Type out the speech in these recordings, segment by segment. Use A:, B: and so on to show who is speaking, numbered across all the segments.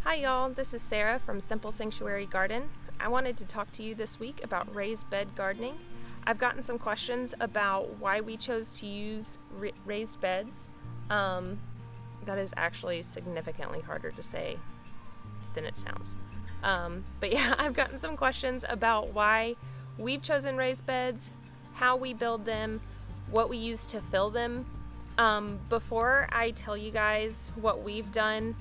A: Hi y'all, this is Sarah from Simple Sanctuary Garden. I wanted to talk to you this week about raised bed gardening. I've gotten some questions about why we chose to use raised beds. That is actually significantly harder to say than it sounds. But yeah, I've gotten some questions about why we've chosen raised beds, how we build them, what we use to fill them. Before I tell you guys what we've done,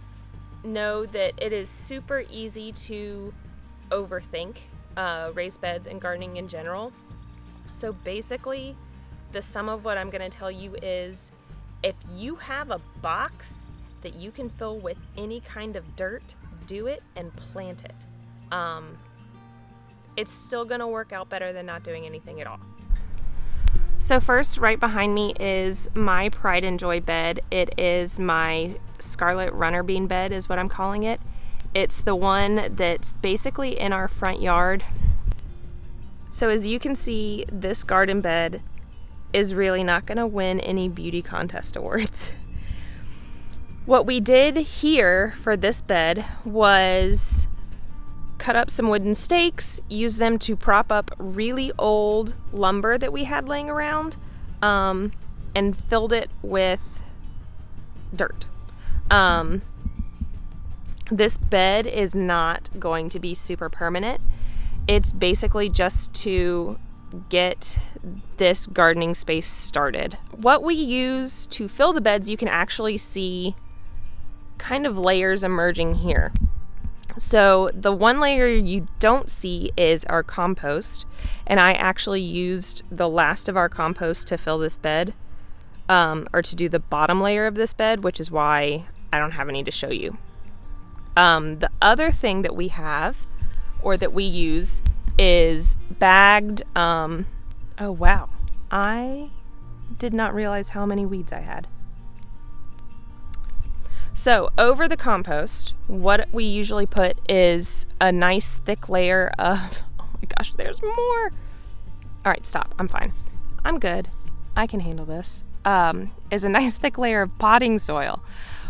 A: know that it is super easy to overthink raised beds and gardening in general. So basically, the sum of what I'm going to tell you is if you have a box that you can fill with any kind of dirt, do it and plant it. It's still going to work out better than not doing anything at all. So first, right behind me is my Pride and Joy bed. It is my Scarlet Runner Bean bed is what I'm calling it. It's the one that's basically in our front yard. So as you can see, this garden bed is really not going to win any beauty contest awards. What we did here for this bed was cut up some wooden stakes, use them to prop up really old lumber that we had laying around, and filled it with dirt. This bed is not going to be super permanent. It's basically just to get this gardening space started. What we use to fill the beds, you can actually see kind of layers emerging here. So the one layer you don't see is our compost, and I actually used the last of our compost to fill this bed, or to do the bottom layer of this bed, which is why I don't have any to show you. The other thing that we have, or that we use, is bagged, oh wow, I did not realize how many weeds I had. So over the compost, what we usually put is a nice thick layer of, oh my gosh, there's more. All right, stop, I'm fine. I'm good, I can handle this. Is a nice thick layer of potting soil.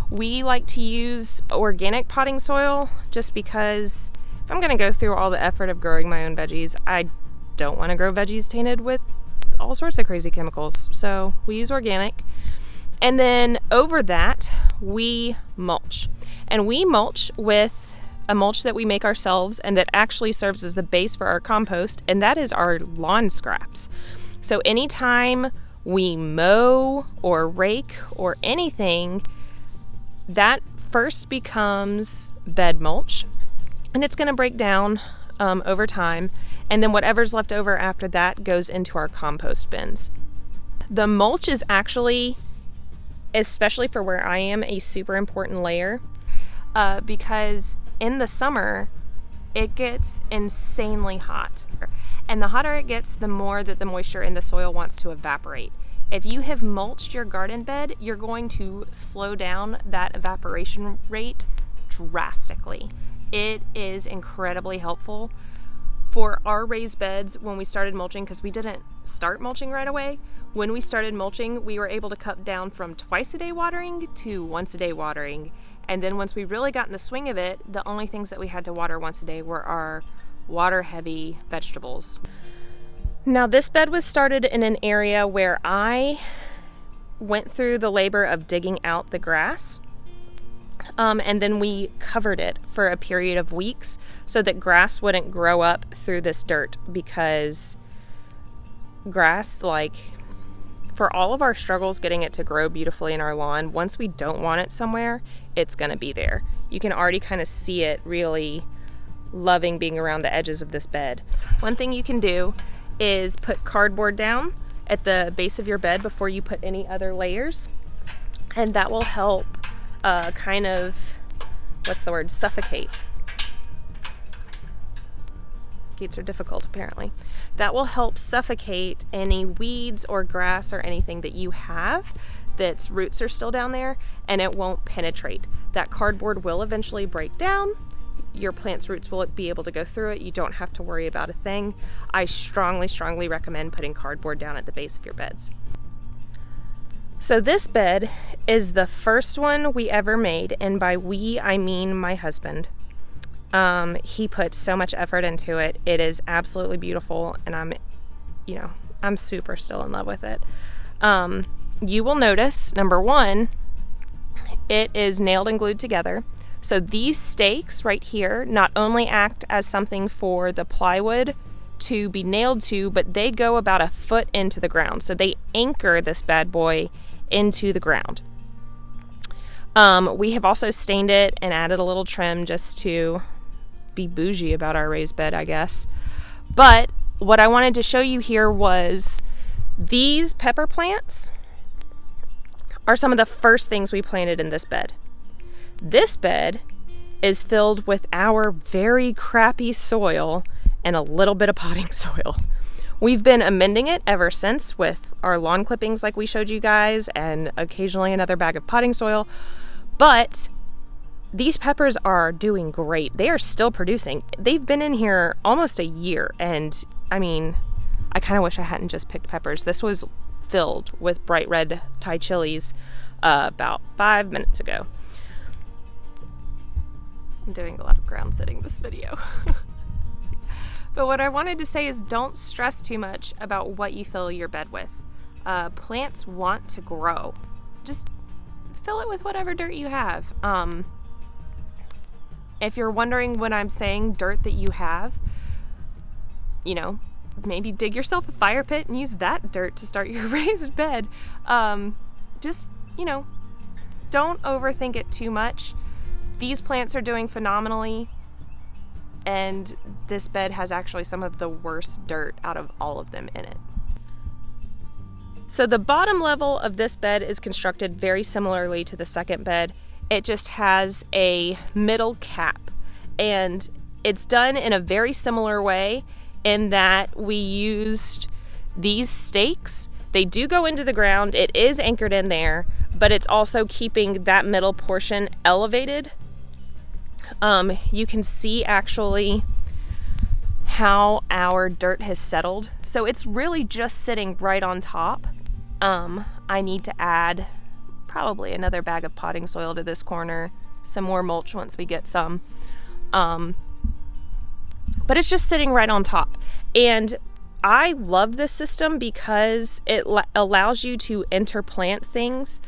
A: We like to use organic potting soil just because if I'm gonna go through all the effort of growing my own veggies, I don't wanna grow veggies tainted with all sorts of crazy chemicals. So we use organic. And then over that, we mulch. And we mulch with a mulch that we make ourselves and that actually serves as the base for our compost, and that is our lawn scraps. So anytime we mow or rake or anything, that first becomes bed mulch, and it's going to break down over time, and then whatever's left over after that goes into our compost bins. The mulch is actually, especially for where I am, a super important layer because in the summer it gets insanely hot, and the hotter it gets, the more that the moisture in the soil wants to evaporate. If you have mulched your garden bed, you're going to slow down that evaporation rate drastically. It is incredibly helpful. For our raised beds, when we started mulching, because we didn't start mulching right away, when we started mulching, we were able to cut down from twice a day watering to once a day watering. And then once we really got in the swing of it, the only things that we had to water once a day were our water heavy vegetables. Now this bed was started in an area where I went through the labor of digging out the grass. And then we covered it for a period of weeks so that grass wouldn't grow up through this dirt, because grass, like, for all of our struggles getting it to grow beautifully in our lawn, once we don't want it somewhere, it's gonna be there. You can already kind of see it really loving being around the edges of this bed. One thing you can do is put cardboard down at the base of your bed before you put any other layers, and that will help kind of, suffocate. Gates are difficult, apparently. That will help suffocate any weeds or grass or anything that you have that's roots are still down there, and it won't penetrate. That cardboard will eventually break down. Your plant's roots will be able to go through it. You don't have to worry about a thing. I strongly recommend putting cardboard down at the base of your beds. So this bed is the first one we ever made, and by we, I mean my husband. He put so much effort into it. It is absolutely beautiful, and I'm super still in love with it. You will notice, number one, it is nailed and glued together. So these stakes right here not only act as something for the plywood to be nailed to, but they go about a foot into the ground. So they anchor this bad boy into the ground. We have also stained it and added a little trim just to be bougie about our raised bed, I guess. But what I wanted to show you here was these pepper plants are some of the first things we planted in this bed. This bed is filled with our very crappy soil and a little bit of potting soil. We've been amending it ever since with our lawn clippings like we showed you guys, and occasionally another bag of potting soil. But these peppers are doing great. They are still producing. They've been in here almost a year, and I mean, I kind of wish I hadn't just picked peppers. This was filled with bright red Thai chilies about 5 minutes ago. I'm doing a lot of ground sitting this video. But what I wanted to say is don't stress too much about what you fill your bed with. Plants want to grow. Just fill it with whatever dirt you have. If you're wondering when I'm saying dirt that you have, maybe dig yourself a fire pit and use that dirt to start your raised bed. Just, don't overthink it too much. These plants are doing phenomenally, and this bed has actually some of the worst dirt out of all of them in it. So the bottom level of this bed is constructed very similarly to the second bed. It just has a middle cap, and it's done in a very similar way in that we used these stakes. They do go into the ground. It is anchored in there, but it's also keeping that middle portion elevated. You can see actually how our dirt has settled. So it's really just sitting right on top. I need to add probably another bag of potting soil to this corner, some more mulch once we get some. But it's just sitting right on top. And I love this system because it allows you to interplant things.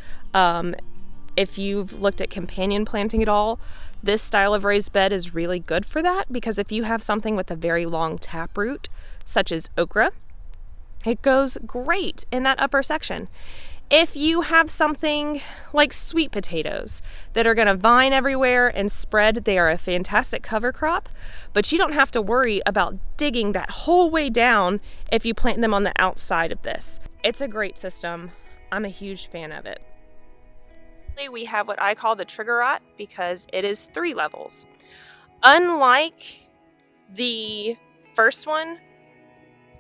A: If you've looked at companion planting at all, this style of raised bed is really good for that, because if you have something with a very long taproot, such as okra, it goes great in that upper section. If you have something like sweet potatoes that are going to vine everywhere and spread, they are a fantastic cover crop, but you don't have to worry about digging that whole way down if you plant them on the outside of this. It's a great system. I'm a huge fan of it. We have what I call the triggerot because it is 3 levels. Unlike the first one,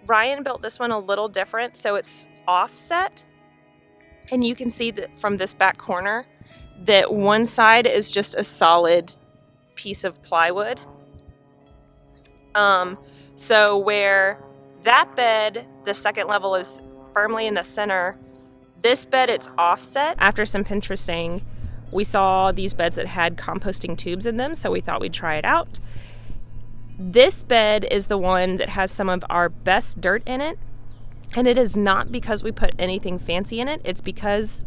A: Ryan built this one a little different, so it's offset. And you can see that from this back corner that one side is just a solid piece of plywood. So where that bed, the second level, is firmly in the center, this bed, it's offset. After some Pinteresting, we saw these beds that had composting tubes in them, so we thought we'd try it out. This bed is the one that has some of our best dirt in it, and it is not because we put anything fancy in it, it's because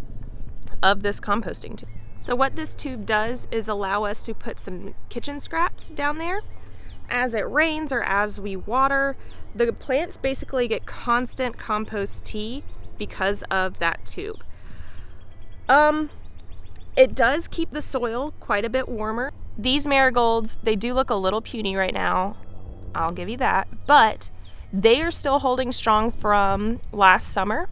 A: of this composting tube. So what this tube does is allow us to put some kitchen scraps down there. As it rains or as we water, the plants basically get constant compost tea because of that tube. It does keep the soil quite a bit warmer. These marigolds, they do look a little puny right now, I'll give you that, but they are still holding strong from last summer.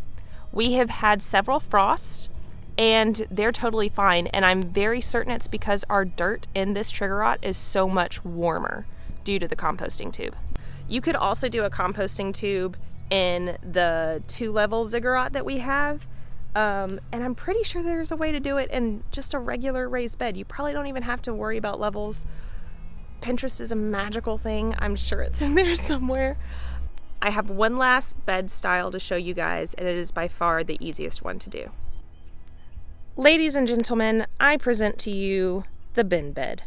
A: We have had several frosts and they're totally fine, and I'm very certain it's because our dirt in this triggerot is so much warmer due to the composting tube. You could also do a composting tube in the 2-level ziggurat that we have, and I'm pretty sure there's a way to do it in just a regular raised bed. You probably don't even have to worry about levels. Pinterest is a magical thing. I'm sure it's in there somewhere. I have one last bed style to show you guys, and it is by far the easiest one to do. Ladies and gentlemen, I present to you the bin bed.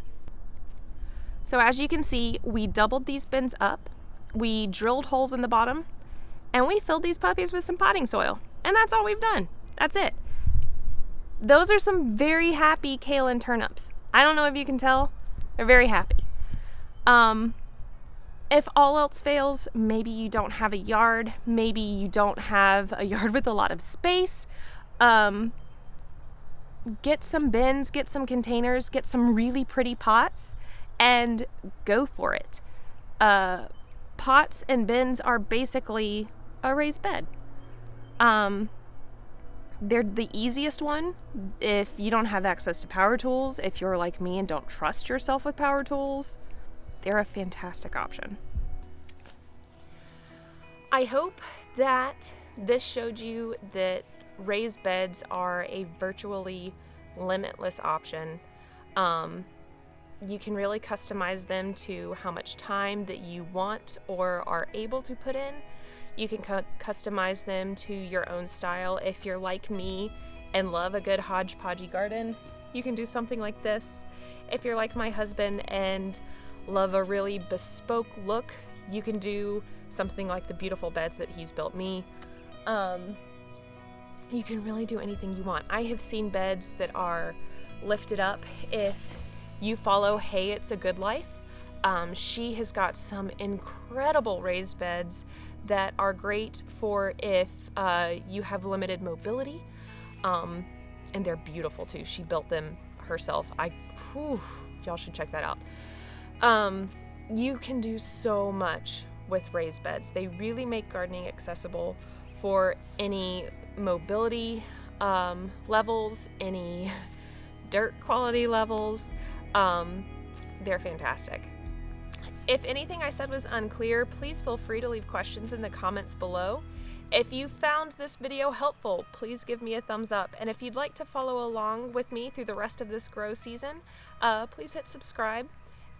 A: So as you can see, we doubled these bins up, we drilled holes in the bottom, and we filled these puppies with some potting soil. And that's all we've done. That's it. Those are some very happy kale and turnips. I don't know if you can tell, they're very happy. If all else fails, maybe you don't have a yard, maybe you don't have a yard with a lot of space, get some bins, get some containers, get some really pretty pots, and go for it. Pots and bins are basically a raised bed. They're the easiest one if you don't have access to power tools. If you're like me and don't trust yourself with power tools, they're a fantastic option. I hope that this showed you that raised beds are a virtually limitless option. You can really customize them to how much time that you want or are able to put in. You can customize them to your own style. If you're like me and love a good hodgepodgey garden, you can do something like this. If you're like my husband and love a really bespoke look, you can do something like the beautiful beds that he's built me. You can really do anything you want. I have seen beds that are lifted up. If you follow Hey It's a Good Life, she has got some incredible raised beds that are great for if you have limited mobility, and they're beautiful too. She built them herself. Y'all should check that out. You can do so much with raised beds. They really make gardening accessible for any mobility levels, any dirt quality levels. They're fantastic. If anything I said was unclear, please feel free to leave questions in the comments below. If you found this video helpful, please give me a thumbs up. And if you'd like to follow along with me through the rest of this grow season, please hit subscribe,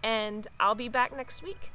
A: and I'll be back next week.